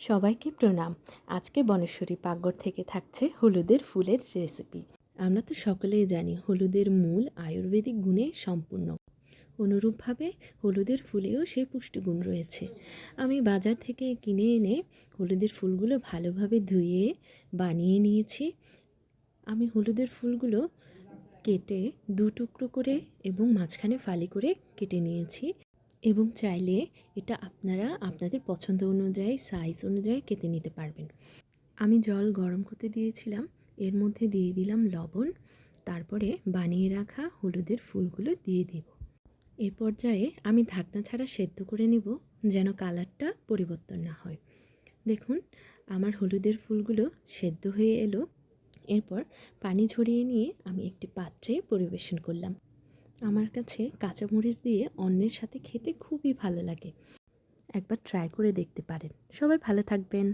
সবাইকে প্রণাম। আজকে বনেশ্বরী পাকঘর থেকে থাকছে হলুদের ফুলের রেসিপি। আমরা তো সকলেই জানি হলুদের মূল আয়ুর্বেদিক গুণে সম্পূর্ণ। অনুরূপভাবে হলুদের ফুলেও সেই পুষ্টিগুণ রয়েছে। আমি বাজার থেকে কিনে এনে হলুদের ফুলগুলো ভালোভাবে ধুয়ে বানিয়ে নিয়েছি। আমি হলুদের ফুলগুলো কেটে দু টুকরো করে এবং মাঝখানে ফালি করে কেটে নিয়েছি। এবং চাইলে এটা আপনারা আপনাদের পছন্দ অনুযায়ী সাইজ অনুযায়ী কেটে নিতে পারবেন। আমি জল গরম করতে দিয়েছিলাম, এর মধ্যে দিয়ে দিলাম লবণ, তারপরে বানিয়ে রাখা হলুদের ফুলগুলো দিয়ে দেব। এ পর্যায়ে আমি ঢাকনা ছাড়া সেদ্ধ করে নেব, যেন কালারটা পরিবর্তন না হয়। দেখুন আমার হলুদের ফুলগুলো সেদ্ধ হয়ে এলো। এরপর পানি ঝরিয়ে নিয়ে আমি একটি পাত্রে পরিবেশন করলাম। আমার কাছে কাঁচামরিচ দিয়ে অন্নের সাথে খেতে খুবই ভালো লাগে। একবার ট্রাই করে দেখতে পারেন। সবাই ভালো থাকবেন।